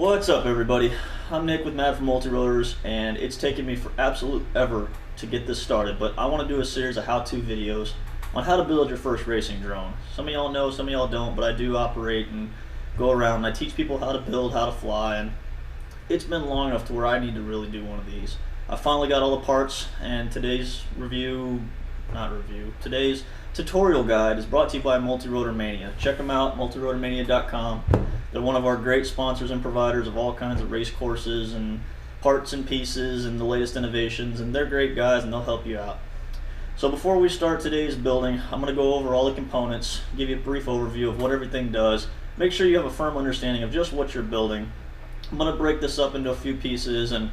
What's up, everybody? I'm Nick with Mad for Multirotors, and it's taken me for absolute ever to get this started, but I want to do a series of how-to videos on how to build your first racing drone. Some of y'all know, some of y'all don't, but I do operate and go around and I teach people how to build, how to fly, and it's been long enough to where I need to really do one of these. I finally got all the parts, and today's today's tutorial guide is brought to you by Multirotor Mania. Check them out, multirotormania.com. They're one of our great sponsors and providers of all kinds of race courses and parts and pieces and the latest innovations, and they're great guys and they'll help you out. So before we start today's building, I'm going to go over all the components, give you a brief overview of what everything does, make sure you have a firm understanding of just what you're building. I'm going to break this up into a few pieces, and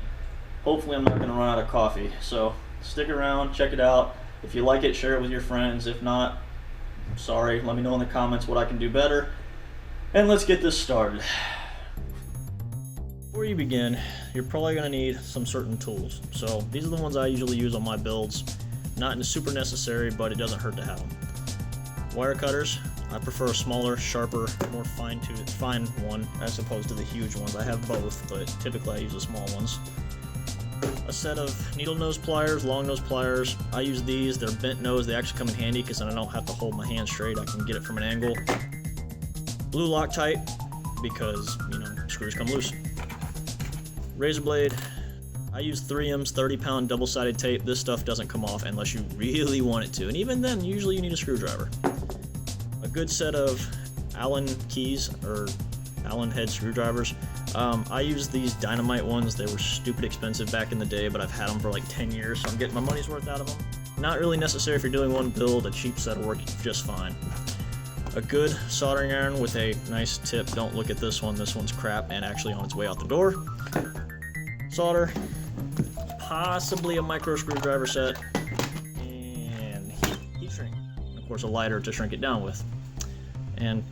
hopefully I'm not going to run out of coffee. So stick around, check it out. If you like it, share it with your friends. If not, sorry, let me know in the comments what I can do better. And let's get this started. Before you begin, you're probably going to need some certain tools. So these are the ones I usually use on my builds. Not super necessary, but it doesn't hurt to have them. Wire cutters. I prefer a smaller, sharper, more fine one as opposed to the huge ones. I have both, but typically I use the small ones. A set of needle nose pliers, long nose pliers. I use these. They're bent nose. They actually come in handy because then I don't have to hold my hand straight. I can get it from an angle. Blue Loctite because, screws come loose. Razor blade. I use 3M's 30-pound double-sided tape. This stuff doesn't come off unless you really want it to, and even then, usually you need a screwdriver. A good set of Allen keys or Allen head screwdrivers. I use these Dynamite ones. They were stupid expensive back in the day, but I've had them for like 10 years, so I'm getting my money's worth out of them. Not really necessary if you're doing one build. A cheap set will work just fine. A good soldering iron with a nice tip. Don't look at this one. This one's crap and actually on its way out the door. Solder. Possibly a micro screwdriver set. And heat shrink. And of course a lighter to shrink it down with. And,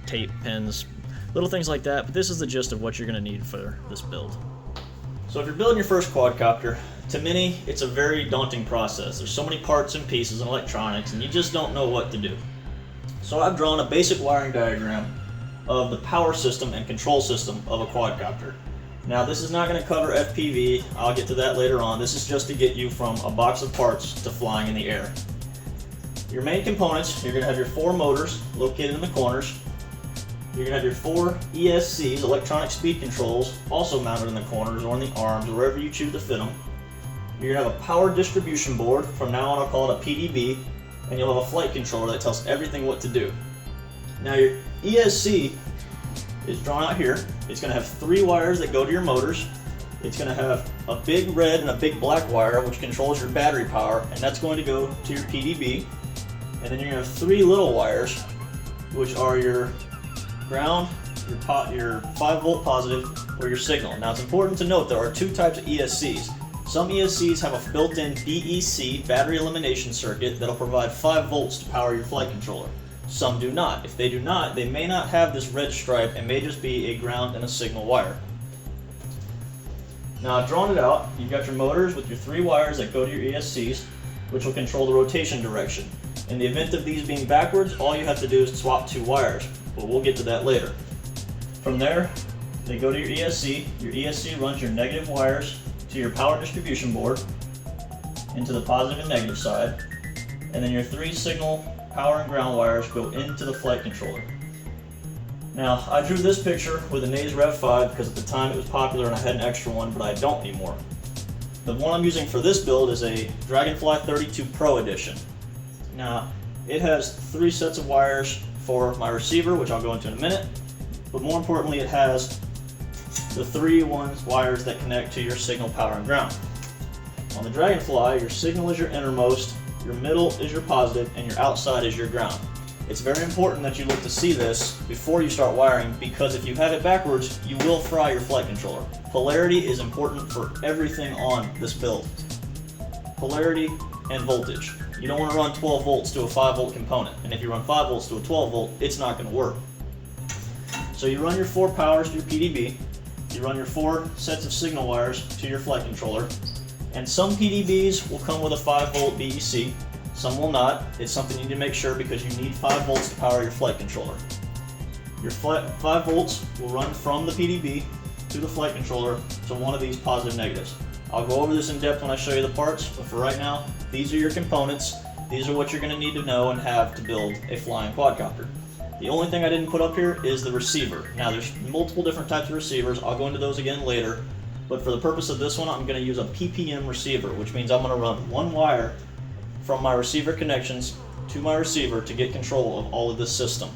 tape, pens, little things like that, but this is the gist of what you're going to need for this build. So if you're building your first quadcopter, to many, it's a very daunting process. There's so many parts and pieces and electronics, and you just don't know what to do. So I've drawn a basic wiring diagram of the power system and control system of a quadcopter. Now this is not going to cover FPV, I'll get to that later on. This is just to get you from a box of parts to flying in the air. Your main components, you're going to have your 4 motors located in the corners. You're going to have your 4 ESCs, electronic speed controls, also mounted in the corners or in the arms, or wherever you choose to fit them. You're going to have a power distribution board, from now on I'll call it a PDB, and you'll have a flight controller that tells everything what to do. Now your ESC is drawn out here. It's going to have 3 wires that go to your motors. It's going to have a big red and a big black wire which controls your battery power, and that's going to go to your PDB. And then you're going to have 3 little wires which are your ground, your 5-volt positive, or your signal. Now it's important to note there are 2 types of ESCs. Some ESCs have a built-in BEC, battery elimination circuit, that'll provide 5 volts to power your flight controller. Some do not. If they do not, they may not have this red stripe and may just be a ground and a signal wire. Now I've drawn it out. You've got your motors with your 3 wires that go to your ESCs, which will control the rotation direction. In the event of these being backwards, all you have to do is swap 2 wires, but we'll get to that later. From there, they go to your ESC. Your ESC runs your negative wires to your power distribution board, into the positive and negative side, and then your 3 signal power and ground wires go into the flight controller. Now, I drew this picture with a Naze Rev 5 because at the time it was popular and I had an extra one, but I don't anymore. The one I'm using for this build is a Dragonfly 32 Pro Edition. Now, it has 3 sets of wires for my receiver, which I'll go into in a minute, but more importantly it has the 3 wires that connect to your signal, power, and ground. On the Dragonfly, your signal is your innermost, your middle is your positive, and your outside is your ground. It's very important that you look to see this before you start wiring, because if you have it backwards, you will fry your flight controller. Polarity is important for everything on this build. Polarity and voltage. You don't want to run 12 volts to a 5 volt component, and if you run 5 volts to a 12 volt, it's not going to work. So you run your 4 powers to your PDB, you run your 4 sets of signal wires to your flight controller, and some PDBs will come with a 5 volt BEC, some will not. It's something you need to make sure because you need 5 volts to power your flight controller. Your 5 volts will run from the PDB to the flight controller to one of these positive negatives. I'll go over this in depth when I show you the parts, but for right now, these are your components. These are what you're going to need to know and have to build a flying quadcopter. The only thing I didn't put up here is the receiver. Now there's multiple different types of receivers. I'll go into those again later, but for the purpose of this one, I'm going to use a PPM receiver, which means I'm going to run one wire from my receiver connections to my receiver to get control of all of this system.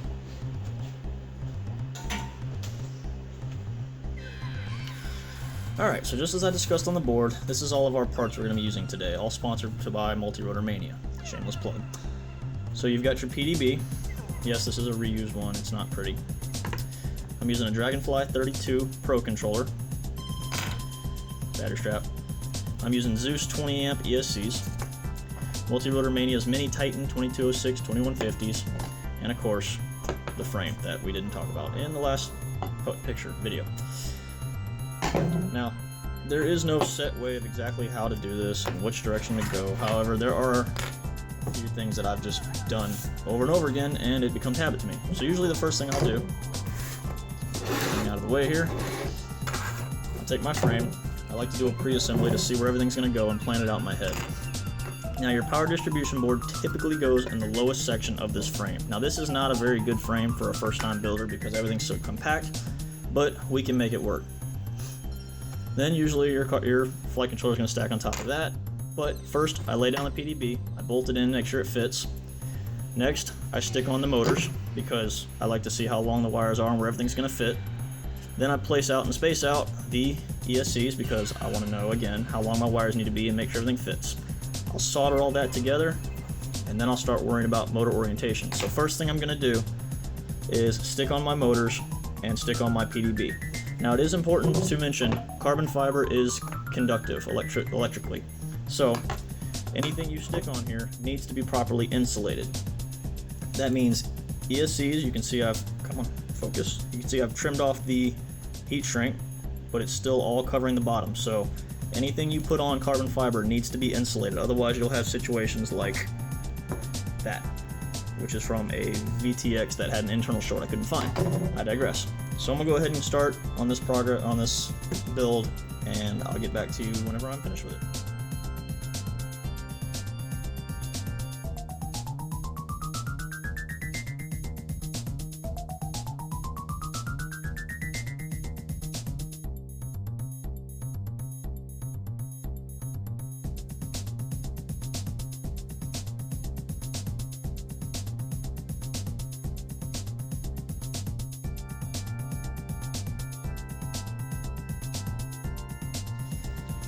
Alright, so just as I discussed on the board, this is all of our parts we're going to be using today, all sponsored by Multirotor Mania. Shameless plug. So you've got your PDB. Yes, this is a reused one, it's not pretty. I'm using a Dragonfly 32 Pro controller. Battery strap. I'm using Zeus 20 amp ESCs. Multirotor Mania's Mini Titan 2206 2150s. And of course, the frame that we didn't talk about in the last video. Now, there is no set way of exactly how to do this and which direction to go. However, there are a few things that I've just done over and over again, and it becomes habit to me. So usually the first thing I'll do, getting out of the way here, I'll take my frame. I like to do a pre-assembly to see where everything's going to go and plan it out in my head. Now your power distribution board typically goes in the lowest section of this frame. Now this is not a very good frame for a first-time builder because everything's so compact, but we can make it work. Then usually your flight controller is going to stack on top of that. But first, I lay down the PDB, I bolt it in, make sure it fits. Next, I stick on the motors because I like to see how long the wires are and where everything's going to fit. Then I place out and space out the ESCs because I want to know, again, how long my wires need to be and make sure everything fits. I'll solder all that together, and then I'll start worrying about motor orientation. So first thing I'm going to do is stick on my motors and stick on my PDB. Now it is important to mention carbon fiber is conductive electrically. So anything you stick on here needs to be properly insulated. That means ESCs, you can see I've, come on, focus. You can see I've trimmed off the heat shrink, but it's still all covering the bottom. So anything you put on carbon fiber needs to be insulated. Otherwise you'll have situations like that, which is from a VTX that had an internal short I couldn't find. I digress. So I'm gonna go ahead and start on this build, and I'll get back to you whenever I'm finished with it.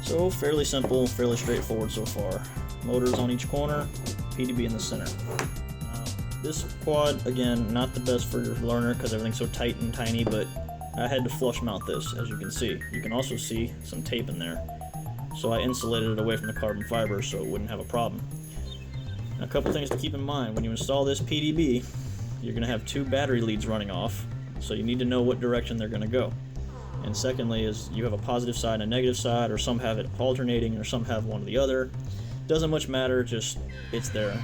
So fairly simple, fairly straightforward so far. Motors on each corner, PDB in the center. This quad, again, not the best for your learner because everything's so tight and tiny, but I had to flush mount this, as you can see. You can also see some tape in there. So I insulated it away from the carbon fiber so it wouldn't have a problem. Now, a couple things to keep in mind. When you install this PDB, you're going to have two battery leads running off, so you need to know what direction they're going to go. And secondly is you have a positive side and a negative side, or some have it alternating, or some have one or the other. Doesn't much matter, just it's there.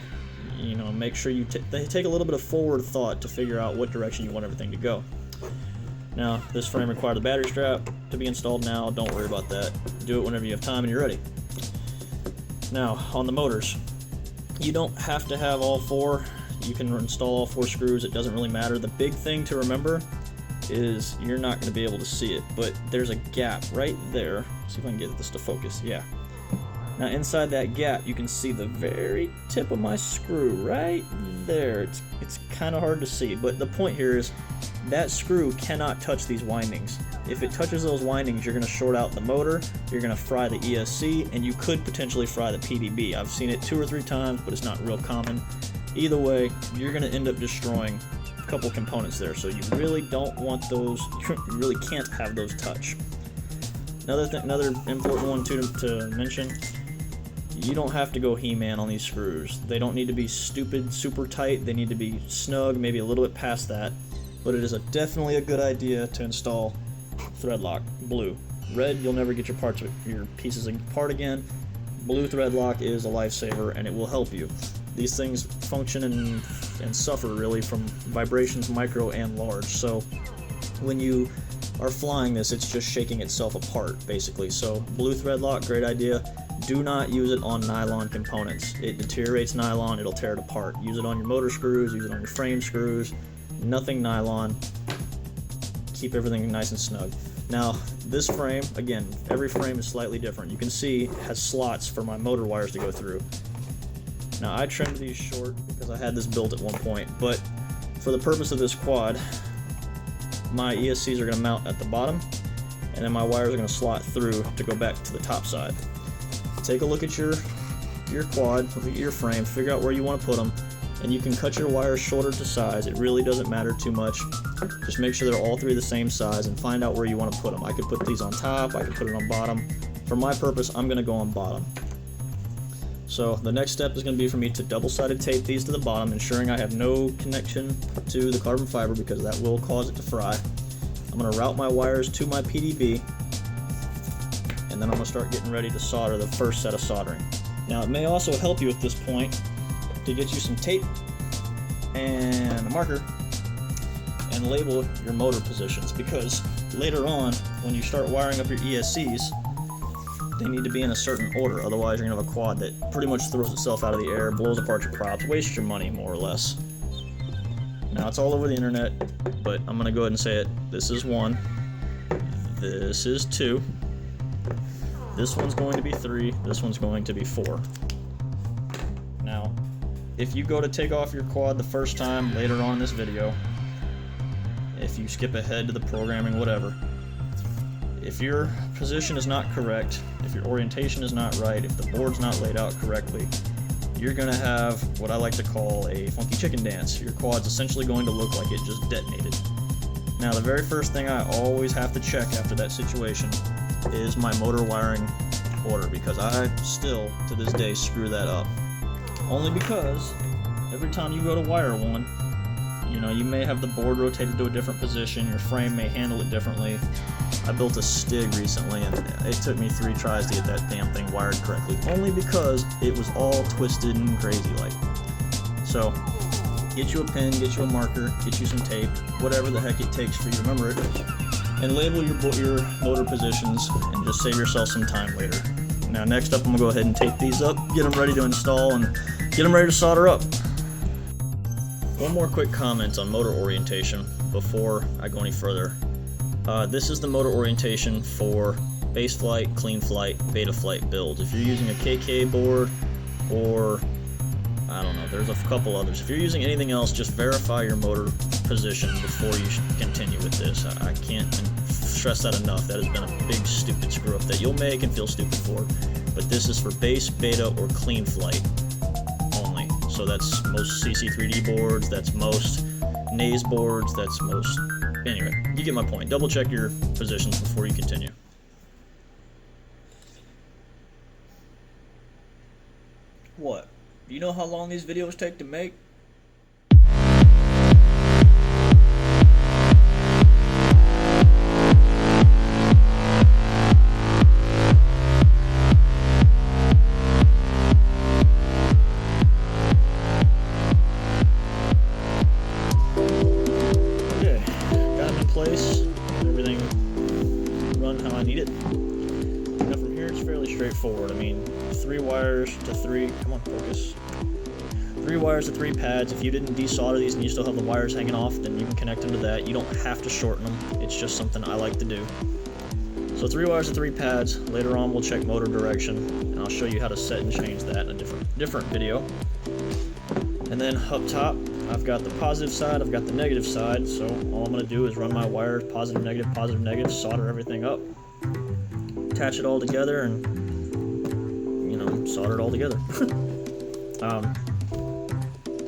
You know, make sure you take a little bit of forward thought to figure out what direction you want everything to go. Now, this frame required the battery strap to be installed now. Don't worry about that. Do it whenever you have time and you're ready. Now, on the motors, you don't have to have all four. You can install all four screws. It doesn't really matter. The big thing to remember is you're not going to be able to see it, but there's a gap right there. See if I can get this to focus. Yeah. Now inside that gap, you can see the very tip of my screw right there. It's kind of hard to see, but the point here is that screw cannot touch these windings. If it touches those windings, you're going to short out the motor, you're going to fry the ESC, and you could potentially fry the PDB. I've seen it 2 or 3 times, but it's not real common. Either way, you're going to end up destroying a couple components there, so you really don't want those, you really can't have those touch. Another important one to mention, you don't have to go He-Man on these screws. They don't need to be stupid, super tight. They need to be snug, maybe a little bit past that. But it is definitely a good idea to install thread lock, blue. Red, you'll never get your pieces apart again. Blue thread lock is a lifesaver, and it will help you. These things function and suffer really from vibrations, micro and large. So when you are flying this, it's just shaking itself apart, basically. So blue thread lock, great idea. Do not use it on nylon components. It deteriorates nylon, it'll tear it apart. Use it on your motor screws, use it on your frame screws, nothing nylon. Keep everything nice and snug. Now, this frame, again, every frame is slightly different. You can see it has slots for my motor wires to go through. Now, I trimmed these short because I had this built at one point, but for the purpose of this quad, my ESCs are going to mount at the bottom, and then my wires are going to slot through to go back to the top side. Take a look at your quad, look at your frame, figure out where you want to put them, and you can cut your wires shorter to size. It really doesn't matter too much. Just make sure they're all three the same size and find out where you want to put them. I could put these on top, I could put it on bottom. For my purpose, I'm going to go on bottom. So the next step is going to be for me to double-sided tape these to the bottom, ensuring I have no connection to the carbon fiber because that will cause it to fry. I'm going to route my wires to my PDB, and then I'm going to start getting ready to solder the first set of soldering. Now, it may also help you at this point to get you some tape and a marker and label your motor positions, because later on when you start wiring up your ESCs, they need to be in a certain order, otherwise you're going to have a quad that pretty much throws itself out of the air, blows apart your props, wastes your money more or less. Now, it's all over the internet, but I'm going to go ahead and say it. This is 1, this is 2, this one's going to be 3, this one's going to be 4. Now, if you go to take off your quad the first time later on in this video, if you skip ahead to the programming, whatever, if your position is not correct, if your orientation is not right, if the board's not laid out correctly, you're going to have what I like to call a funky chicken dance. Your quad's essentially going to look like it just detonated. Now, the very first thing I always have to check after that situation is my motor wiring order, because I still, to this day, screw that up. Only because every time you go to wire one, you may have the board rotated to a different position, your frame may handle it differently. I built a Stig recently, and it took me 3 tries to get that damn thing wired correctly, only because it was all twisted and crazy like. So, get you a pen, get you a marker, get you some tape, whatever the heck it takes for you to remember it, and label your motor positions, and just save yourself some time later. Now, next up, I'm going to go ahead and tape these up, get them ready to install, and get them ready to solder up. One more quick comment on motor orientation before I go any further. This is the motor orientation for base flight, clean flight, beta flight builds. If you're using a KK board, or I don't know, there's a couple others. If you're using anything else, just verify your motor position before you continue with this. I can't stress that enough. That has been a big stupid screw up that you'll make and feel stupid for. But this is for base, beta, or clean flight only. So that's most CC3D boards, that's most Naze boards, that's most... Anyway, you get my point. Double check your positions before you continue. What? Do you know how long these videos take to make? Place, everything run how I need it. Now from here it's fairly straightforward. I mean, 3 wires to 3, come on, focus. 3 wires to 3 pads. If you didn't desolder these and you still have the wires hanging off, then you can connect them to that. You don't have to shorten them. It's just something I like to do. So 3 wires to 3 pads. Later on we'll check motor direction, and I'll show you how to set and change that in a different video. And then up top, I've got the positive side, I've got the negative side, so all I'm going to do is run my wires positive, negative, solder everything up, attach it all together, and, solder it all together.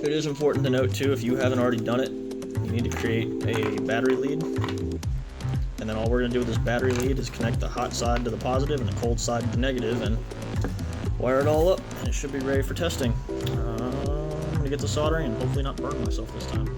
It is important to note, too, if you haven't already done it, you need to create a battery lead, and then all we're going to do with this battery lead is connect the hot side to the positive and the cold side to the negative, and wire it all up, and it should be ready for testing. I'm going to get to soldering and hopefully not burn myself this time.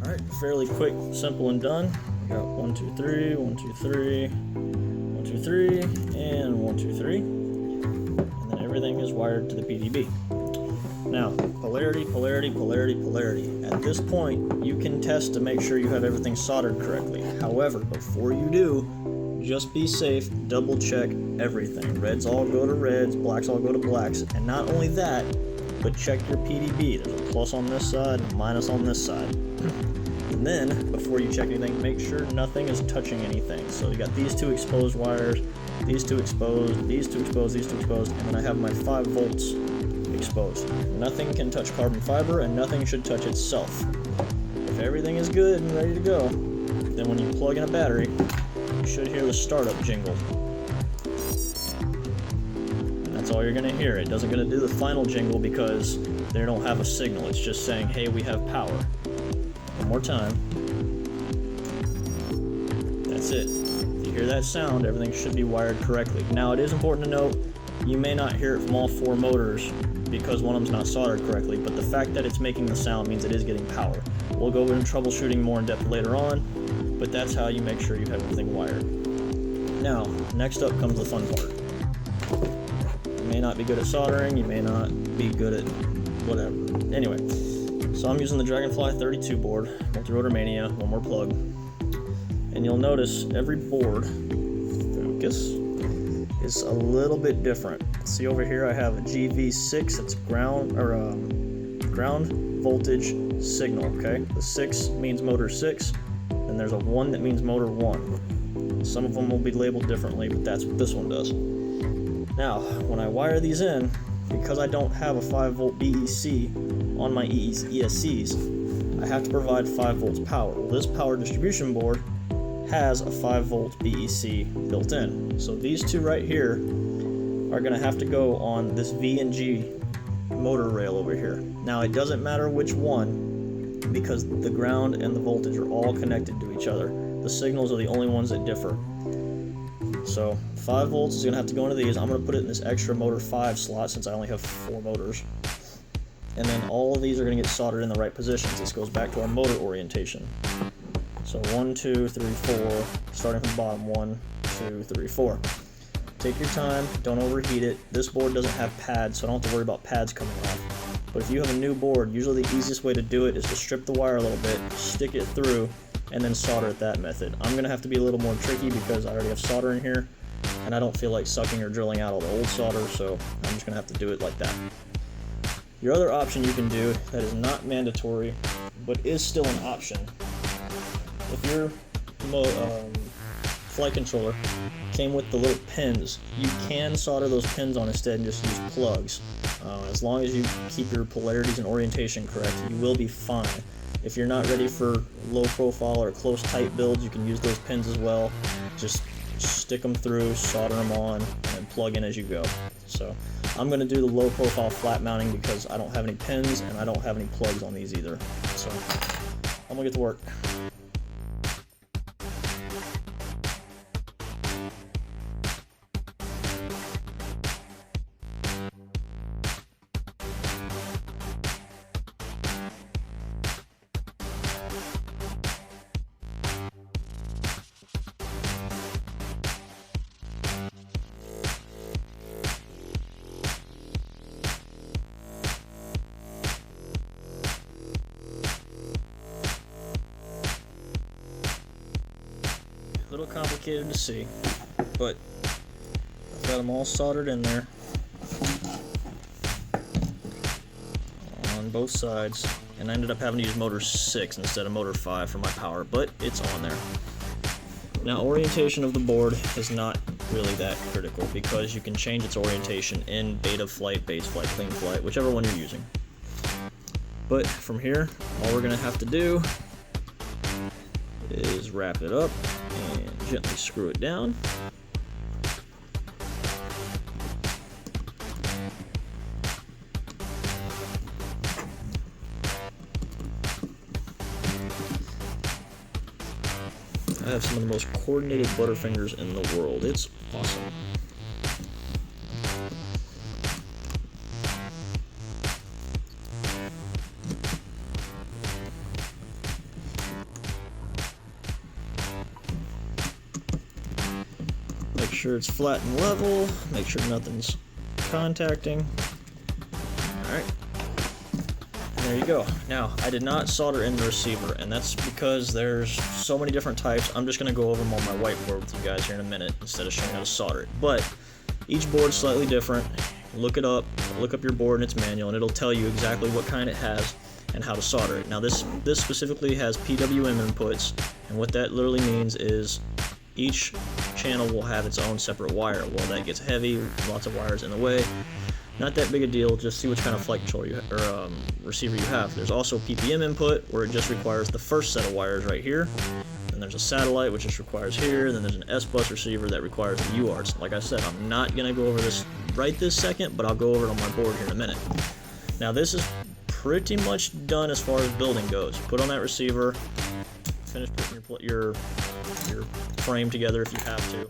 Alright, fairly quick, simple, and done. We got 1, 2, 3, 1, 2, 3, 1, 2, 3, and 1, 2, 3. And then everything is wired to the PDB. Now, polarity, polarity, polarity, polarity. At this point, you can test to make sure you have everything soldered correctly. However, before you do, just be safe, double check everything. Reds all go to reds, blacks all go to blacks. And not only that, but check your PDB. There's a plus on this side, a minus on this side. And then, before you check anything, make sure nothing is touching anything. So you got these two exposed wires, these two exposed, these two exposed, these two exposed, and then I have my 5 volts exposed. Nothing can touch carbon fiber, and nothing should touch itself. If everything is good and ready to go, then when you plug in a battery, you should hear the startup jingle. And that's all you're going to hear. It doesn't going to do the final jingle because they don't have a signal. It's just saying, hey, we have power. One more time. That's it. If you hear that sound, everything should be wired correctly. Now, it is important to note, you may not hear it from all 4 motors because one of them's not soldered correctly, but the fact that it's making the sound means it is getting power. We'll go into troubleshooting more in depth later on, but that's how you make sure you have everything wired. Now, next up comes the fun part. You may not be good at soldering, you may not be good at whatever. Anyway, so I'm using the Dragonfly 32 board, Multi-Rotor Mania, one more plug. And you'll notice every board, focus, is a little bit different. See over here I have a GV6, that's ground voltage signal, okay? The 6 means motor 6, and there's a 1 that means motor 1. Some of them will be labeled differently, but that's what this one does. Now, when I wire these in, because I don't have a 5 volt BEC on my ESCs, I have to provide 5 volts power. Well, this power distribution board has a 5 volt BEC built in. So these two right here are going to have to go on this V&G motor rail over here. Now it doesn't matter which one because the ground and the voltage are all connected to each other. The signals are the only ones that differ. So 5 volts is going to have to go into these. I'm going to put it in this extra motor 5 slot since I only have 4 motors. And then all of these are going to get soldered in the right positions. This goes back to our motor orientation. So 1, 2, 3, 4, starting from the bottom, 1, 2, 3, 4. Take your time, don't overheat it. This board doesn't have pads, so I don't have to worry about pads coming off. But if you have a new board, usually the easiest way to do it is to strip the wire a little bit, stick it through, and then solder it that method. I'm going to have to be a little more tricky because I already have solder in here, and I don't feel like sucking or drilling out all the old solder, so I'm just going to have to do it like that. Your other option you can do that is not mandatory, but is still an option. If your flight controller came with the little pins, you can solder those pins on instead and just use plugs. As long as you keep your polarities and orientation correct, you will be fine. If you're not ready for low profile or close tight builds, you can use those pins as well. Just stick them through, solder them on, and plug in as you go. So I'm going to do the low profile flat mounting because I don't have any pins and I don't have any plugs on these either. So I'm going to get to work. A little complicated to see, but I've got them all soldered in there on both sides, and I ended up having to use motor 6 instead of motor 5 for my power, but it's on there. Now, orientation of the board is not really that critical because you can change its orientation in beta flight, base flight, clean flight, whichever one you're using. But from here, all we're going to have to do is wrap it up and gently screw it down. I have some of the most coordinated butterfingers in the world. It's awesome. sure it's flat and level, make sure nothing's contacting. Alright, there you go. Now, I did not solder in the receiver, and that's because there's so many different types. I'm just going to go over them on my whiteboard with you guys here in a minute instead of showing how to solder it. But each board's slightly different. Look it up, look up your board in its manual, and it'll tell you exactly what kind it has and how to solder it. Now this specifically has PWM inputs, and what that literally means is each channel will have its own separate wire. Well, that gets heavy, lots of wires in the way. Not that big a deal, just see which kind of flight controller receiver you have. There's also PPM input, where it just requires the first set of wires right here. Then there's a satellite, which just requires here. And then there's an S-bus receiver that requires the UARTs. Like I said, I'm not going to go over this right this second, but I'll go over it on my board here in a minute. Now this is pretty much done as far as building goes. Put on that receiver, finish putting your frame together if you have to.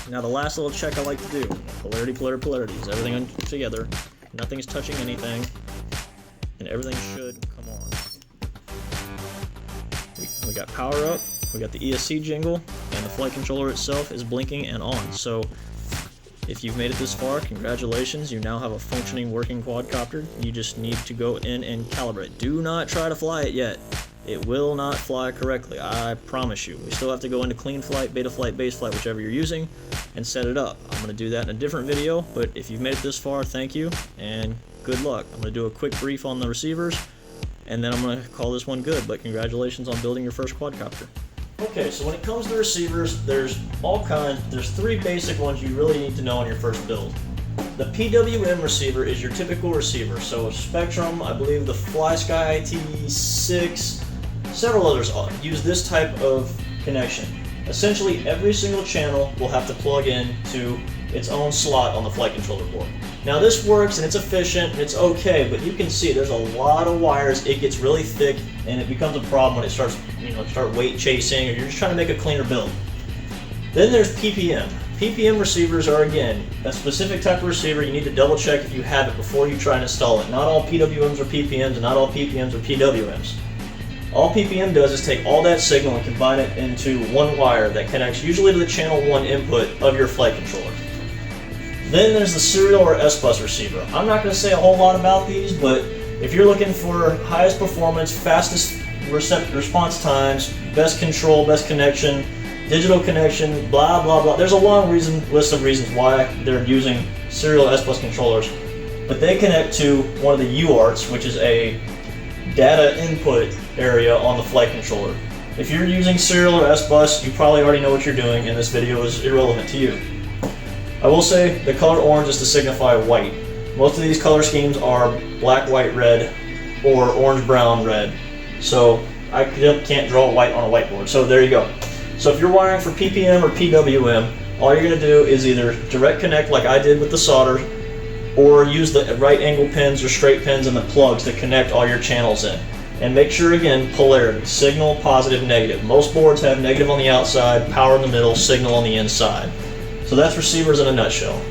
Now the last little check I like to do, polarity, is everything together, nothing's touching anything, and everything should come on. We got power up, we got the ESC jingle, and the flight controller itself is blinking and on. So if you've made it this far, congratulations, you now have a functioning working quadcopter. You just need to go in and calibrate. Do not try to fly it yet. It will not fly correctly, I promise you. We still have to go into clean flight, beta flight, base flight, whichever you're using, and set it up. I'm going to do that in a different video, but if you've made it this far, thank you, and good luck. I'm going to do a quick brief on the receivers, and then I'm going to call this one good, but congratulations on building your first quadcopter. Okay, so when it comes to receivers, there's all kinds. There's three basic ones you really need to know on your first build. The PWM receiver is your typical receiver, so Spectrum, I believe the FlySky IT6, several others use this type of connection. Essentially, every single channel will have to plug in to its own slot on the flight controller board. Now this works and it's efficient and it's okay, but you can see there's a lot of wires. It gets really thick and it becomes a problem when it starts, start weight chasing, or you're just trying to make a cleaner build. Then there's PPM. PPM receivers are, again, a specific type of receiver. You need to double check if you have it before you try and install it. Not all PWMs are PPMs and not all PPMs are PWMs. All PPM does is take all that signal and combine it into one wire that connects usually to the channel 1 input of your flight controller. Then there's the serial or S-bus receiver. I'm not going to say a whole lot about these, but if you're looking for highest performance, fastest response times, best control, best connection, digital connection, blah blah blah, there's a long list of reasons why they're using serial S-bus controllers, but they connect to one of the UARTs, which is a data input area on the flight controller. If you're using serial or S-bus, you probably already know what you're doing, and this video is irrelevant to you. I will say the color orange is to signify white. Most of these color schemes are black, white, red, or orange, brown, red. So I can't draw white on a whiteboard. So there you go. So if you're wiring for PPM or PWM, all you're going to do is either direct connect like I did with the solder, or use the right angle pins or straight pins and the plugs to connect all your channels in. And make sure, again, polarity, signal, positive, negative. Most boards have negative on the outside, power in the middle, signal on the inside. So that's receivers in a nutshell.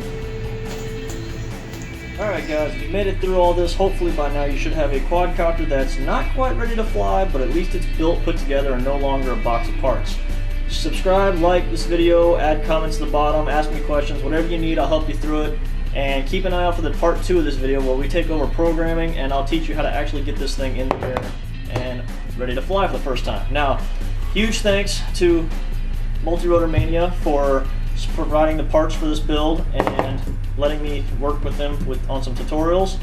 Alright guys, if you made it through all this, hopefully by now you should have a quadcopter that's not quite ready to fly, but at least it's built, put together, and no longer a box of parts. Subscribe, like this video, add comments at the bottom, ask me questions, whatever you need, I'll help you through it. And keep an eye out for the part 2 of this video where we take over programming and I'll teach you how to actually get this thing in the air and ready to fly for the first time. Now, huge thanks to Multirotor Mania for providing the parts for this build and letting me work with them on some tutorials.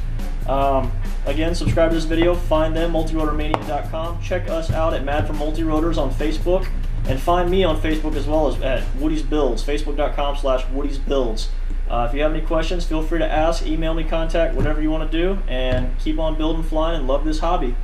Again, subscribe to this video, find them, multirotormania.com. Check us out at Mad for Multirotors on Facebook, and find me on Facebook as well as at Woody's Builds, facebook.com/Woody's Builds. If you have any questions, feel free to ask, email me, contact, whatever you want to do, and keep on building, flying, and love this hobby.